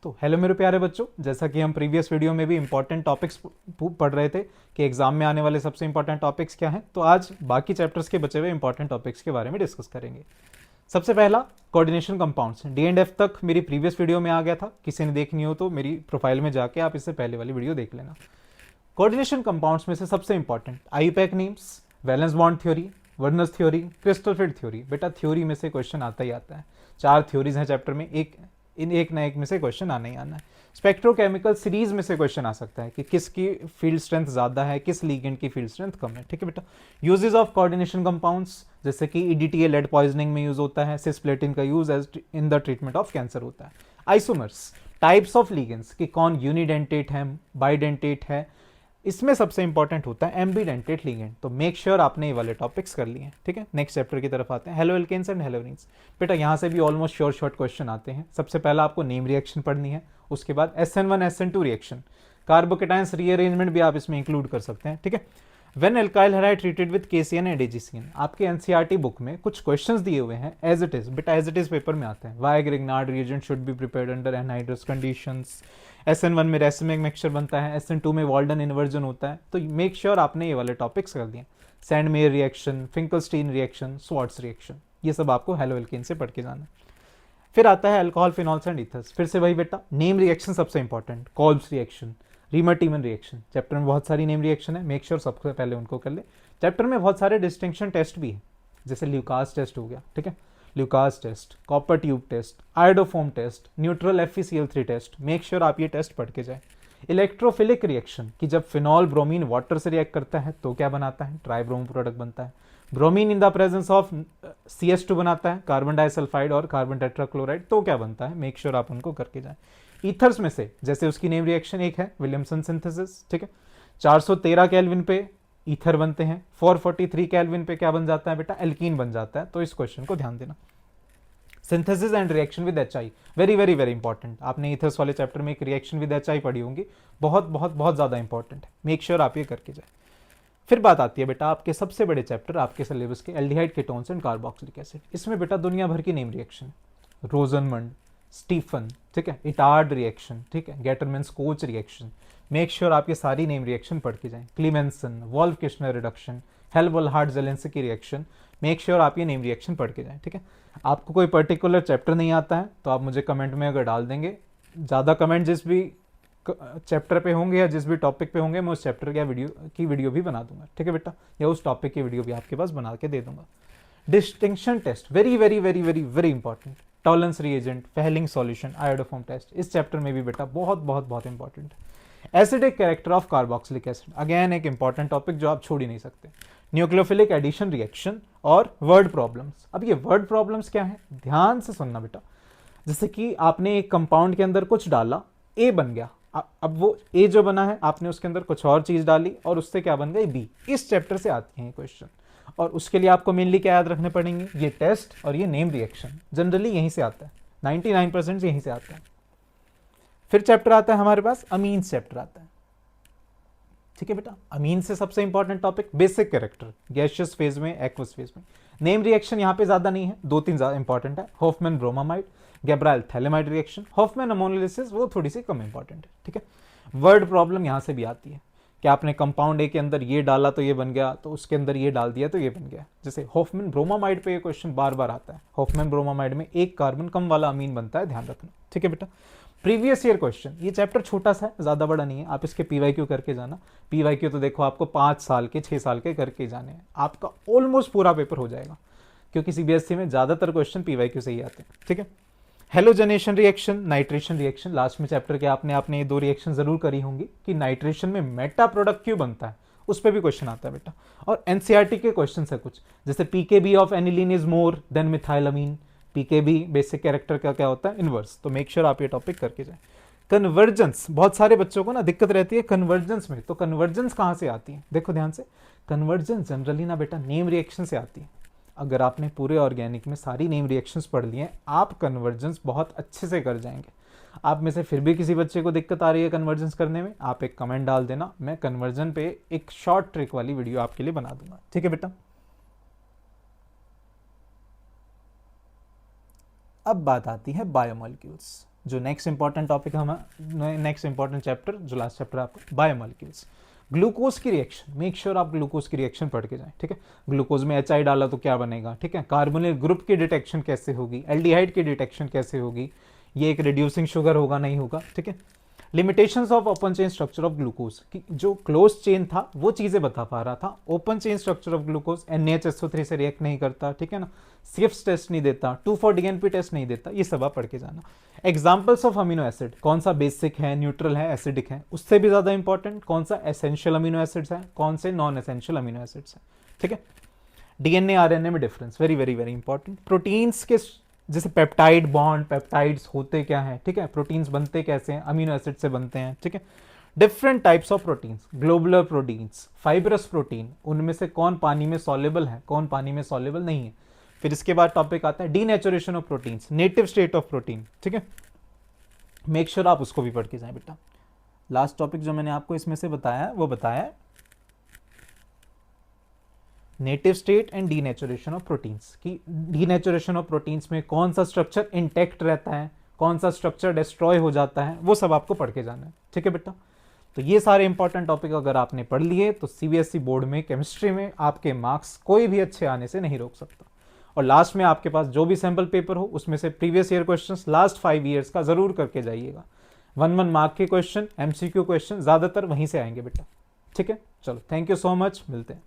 तो हेलो मेरे प्यारे बच्चों, जैसा कि हम प्रीवियस वीडियो में भी इंपॉर्टेंट टॉपिक्स पढ़ रहे थे कि एग्जाम में आने वाले सबसे इंपॉर्टेंट टॉपिक्स क्या हैं, तो आज बाकी चैप्टर्स के बचे हुए इंपॉर्टेंट टॉपिक्स के बारे में डिस्कस करेंगे। सबसे पहला coordination compounds. D and F तक मेरी प्रीवियस वीडियो में आ गया था, किसी ने देखनी हो तो मेरी प्रोफाइल में जाके आप इससे पहले वाली वीडियो देख लेना। कोऑर्डिनेशन कंपाउंड्स में से सबसे important IUPAC names, valence bond theory, Werner's theory, crystal field theory. बेटा थ्योरी में से क्वेश्चन आता ही आता है, 4 थ्योरीज हैं चैप्टर में, एक ना एक में से क्वेश्चन आना ही आना है। स्पेक्ट्रोकेमिकल सीरीज में से क्वेश्चन आ सकता है कि किसकी फील्ड स्ट्रेंथ ज्यादा है, किस लिगेंड की फील्ड स्ट्रेंथ कम है। ठीक है बेटा। यूजेस ऑफ कोऑर्डिनेशन कंपाउंड्स, जैसे कि ईडीटीए लेड पॉइजनिंग में यूज होता है, सिस्प्लेटिन का use as in the treatment of cancer होता है। आइसोमर्स, टाइप्स ऑफ लिगेंड्स कि कौन यूनिडेंटेट है, बाइडेंटेट है, इसमें सबसे इंपॉर्टेंट होता है एम्बीडेंटेट लिगेंड। तो मेक श्योर आपने ये वाले टॉपिक्स कर लिए हैं। ठीक है, नेक्स्ट चैप्टर की तरफ आते हैं, हेलो एल्केन्स एंड हेलोनिन्स। बेटा यहाँ से भी ऑलमोस्ट शॉर्ट क्वेश्चन आते हैं। सबसे पहला आपको नेम रिएक्शन पढ़नी है, उसके बाद SN1 SN2 reaction, carbocations rearrangement भी आप इसमें इंक्लूड कर सकते हैं। ठीक है। When alkyl halide treated with KCN and AgCN, आपके एनसीईआरटी बुक में कुछ क्वेश्चंस दिए हुए हैं एज इट इज। बेटा एज इट इज पेपर में आते हैं। Why Grignard reagent should be prepared under anhydrous conditions. SN1 में रेसिमिक मिक्सचर बनता है, SN2 में वाल्डन इन्वर्जन होता है। तो मेक श्योर आपने ये वाले टॉपिक्स कर दिए। Sandmeyer reaction, Finkelstein reaction, Swarts reaction, ये सब आपको हेलो एल्केन से पढ़ के जाना। फिर आता है अल्कोहल, फिनॉल्स एंड ईथर्स। फिर से वही बेटा, नेम रिएक्शन सबसे इंपॉर्टेंट, कॉल्ब्स रिएक्शन, रीमर-टीमन रिएक्शन। चैप्टर में बहुत सारी नेम रिएक्शन है, मेक श्योर सबसे पहले उनको कर ले। चैप्टर में बहुत सारे डिस्टिंक्शन टेस्ट भी है, जैसे ल्यूकास टेस्ट हो गया। ठीक है, Lucas test, copper tube test, iodoform test, neutral FeCl3 test. Make sure आप ये टेस्ट पढ़ के जाए। इलेक्ट्रोफिलिक रिएक्शन कि जब फिनॉल ब्रोमीन वाटर से रिएक्ट करता है तो क्या बनाता है, ट्राइब्रोमो प्रोडक्ट बनता है। Bromine in the presence of CS2 बनाता है, कार्बन डाइसल्फाइड और कार्बन टेट्राक्लोराइड, तो क्या बनता है। मेक श्योर आप उनको करके जाए। ईथर्स में से जैसे उसकी नेम रिएक्शन एक है विलियमसन सिंथेसिस। ठीक है, 413 केल्विन पे ईथर बनते हैं, 443 केल्विन पे क्या बन जाता है बेटा, एल्कीन बन जाता है। तो इस क्वेश्चन को ध्यान देना। Synthesis and reaction with HI, very very very important. आपने ईथर्स वाले चैप्टर में एक रिएक्शन विद HI पढ़ी होंगी, बहुत बहुत बहुत ज्यादा इंपॉर्टेंट है। मेक श्योर आप ये करके जाए। फिर बात आती है बेटा आपके सबसे बड़े चैप्टर आपके सिलेबस के, aldehyde ketones and carboxylic acid. इसमें बेटा दुनिया भर की नेम रिएक्शन, रोजनमंड, स्टीफन, ठीक है, इटार्ड रिएक्शन, ठीक है, Gattermann Koch reaction. Make sure आप ये सारी नेम रिएक्शन पढ़ के जाएं। Clemmensen, Wolff Kishner reduction, Hell Volhard Zelinsky reaction. Make sure आप ये नेम रिएक्शन पढ़ के जाएं। ठीक है, आपको कोई पर्टिकुलर चैप्टर नहीं आता है तो आप मुझे कमेंट में अगर डाल देंगे, ज़्यादा कमेंट जिस भी चैप्टर पे होंगे या जिस भी टॉपिक पे होंगे मैं उस चैप्टर की वीडियो भी बना दूंगा। ठीक है बेटा, या उस टॉपिक की वीडियो भी आपके पास बना के दे दूंगा। Distinction test, very very very very very important. Tollens reagent, Fehling solution, iodoform test, इस चैप्टर में भी बेटा बहुत बहुत बहुत इंपॉर्टेंट है। Acidic character of carboxylic acid, again एक इंपॉर्टेंट टॉपिक जो आप छोड़ ही नहीं सकते। न्यूक्लियोफिलिक एडिशन रिएक्शन और वर्ड प्रॉब्लम्स। अब ये वर्ड प्रॉब्लम्स क्या है, ध्यान से सुनना बेटा। जैसे कि आपने एक कंपाउंड के अंदर कुछ डाला, A बन गया, अब वो A जो बना है आपने उसके अंदर कुछ और चीज डाली और उससे क्या बन गई B। इस चैप्टर से आती है क्वेश्चन, और उसके लिए आपको मेनली क्या याद रखने पड़ेंगे, ये टेस्ट और ये नेम रिएक्शन। जनरली यहीं से आता है, 99% यहीं से आता है। फिर चैप्टर आता है हमारे पास, अमीन्स चैप्टर आता है। ठीक है बेटा, अमीन से सबसे important topic basic character, gaseous phase में, एक्वस फेज में। नेम रिएक्शन यहाँ पे ज्यादा नहीं है, 2-3 ज्यादा इंपॉर्टेंट है। Hofmann bromamide, Gabriel phthalimide reaction, Hofmann ammonolysis वो थोड़ी सी कम इंपॉर्टेंट है। ठीक है, वर्ड प्रॉब्लम यहाँ से भी आती है कि आपने कंपाउंड ए के अंदर ये डाला तो ये बन गया, तो उसके अंदर ये डाल दिया तो ये बन गया। जैसे हॉफमैन ब्रोमामाइड पे ये क्वेश्चन बार बार आता है। हॉफमैन ब्रोमामाइड में एक कार्बन कम वाला अमीन बनता है, ध्यान रखना। ठीक है बेटा, प्रीवियस ईयर क्वेश्चन, ये चैप्टर छोटा सा है, ज्यादा बड़ा नहीं है, आप इसके PYQ करके जाना। PYQ तो देखो आपको 5 साल के 6 साल के करके जाने हैं, आपका ऑलमोस्ट पूरा पेपर हो जाएगा, क्योंकि CBSE में ज्यादातर क्वेश्चन PYQ से ही आते हैं। ठीक है, halogenation reaction, nitration reaction, last में चैप्टर के आपने ये 2 रिएक्शन जरूर करी होंगी कि नाइट्रेशन में मेटा प्रोडक्ट क्यों बनता है, उस पर भी क्वेश्चन आता है बेटा। और NCERT के क्वेश्चन है कुछ, जैसे PKB of aniline is more than methylamine. PKB basic character का क्या होता है, इनवर्स। तो मेक श्योर आप ये टॉपिक करके जाए। कन्वर्जेंस, बहुत सारे बच्चों को ना दिक्कत रहती है कन्वर्जेंस में, तो कन्वर्जेंस कहां से आती है, देखो ध्यान से। कन्वर्जेंस जनरली ना बेटा नेम रिएक्शन से आती है। अगर आपने पूरे ऑर्गेनिक में सारी नेम रिएक्शंस पढ़ लिए हैं, आप कन्वर्जेंस बहुत अच्छे से कर जाएंगे। आप में से फिर भी किसी बच्चे को दिक्कत आ रही है कन्वर्जेंस करने में, आप एक कमेंट डाल देना, मैं कन्वर्जन पे एक शॉर्ट ट्रिक वाली वीडियो आपके लिए बना दूंगा। ठीक है बेटा, अब बात आती है बायोमोलिक्यूल्स। जो नेक्स्ट इंपॉर्टेंट टॉपिक हम नेक्स्ट इंपॉर्टेंट चैप्टर जो लास्ट चैप्टर आपका बायोमोलिक्यूल्स, ग्लूकोज की रिएक्शन, मेक श्योर आप ग्लूकोज की रिएक्शन पढ़ के जाएं, ठीक है। ग्लूकोज में HI डाला तो क्या बनेगा, ठीक है। कार्बोनिल ग्रुप की डिटेक्शन कैसे होगी, एल्डिहाइड की डिटेक्शन कैसे होगी, ये एक रिड्यूसिंग शुगर होगा नहीं होगा, ठीक है। Limitations of open chain structure of glucose, कि जो क्लोज चेन था वो चीजें बता पा रहा था। Open chain structure of glucose NaHSO3 से रिएक्ट नहीं करता, ठीक है ना, सिफ्स टेस्ट नहीं देता, 2,4-DNP टेस्ट नहीं देता, ये सब आप पढ़ के जाना। एग्जाम्पल्स ऑफ अमीनो एसिड, कौन सा बेसिक है, न्यूट्रल है, एसिडिक है, उससे भी ज्यादा इंपॉर्टेंट कौन सा एसेंशियल अमीनो एसिड्स है, कौन से नॉन एसेंशियल अमीनो एसिड्स है, ठीक है। DNA RNA में difference, very very very important. Proteins के जैसे पेप्टाइड बॉन्ड, पेप्टाइड्स होते क्या हैं, ठीक है, प्रोटीन्स बनते कैसे हैं, अमीनो एसिड से बनते हैं, ठीक है। Different types of proteins, globular proteins, fibrous protein, उनमें से कौन पानी में सॉल्युबल है, कौन पानी में सॉल्युबल नहीं है। फिर इसके बाद टॉपिक आता है denaturation of proteins, native state of protein, ठीक है। मेक श्योर आप उसको भी पढ़ के जाएं बेटा। लास्ट टॉपिक जो मैंने आपको इसमें से बताया वो बताया native state and denaturation of proteins, की डीनेचुरेशन ऑफ प्रोटीन्स में कौन सा स्ट्रक्चर इंटैक्ट रहता है, कौन सा स्ट्रक्चर डिस्ट्रॉय हो जाता है, वो सब आपको पढ़ के जाना है, ठीक है बेटा। तो ये सारे इंपॉर्टेंट टॉपिक अगर आपने पढ़ लिए तो CBSE बोर्ड में केमिस्ट्री में आपके मार्क्स कोई भी अच्छे आने से नहीं रोक सकता। और लास्ट में आपके पास जो भी सैंपल पेपर हो उसमें से previous year questions last 5 years का जरूर करके जाइएगा। 1-1 मार्क के क्वेश्चन, MCQ क्वेश्चन ज्यादातर वहीं से आएंगे बेटा, ठीक है। चलो, थैंक यू सो मच, मिलते हैं।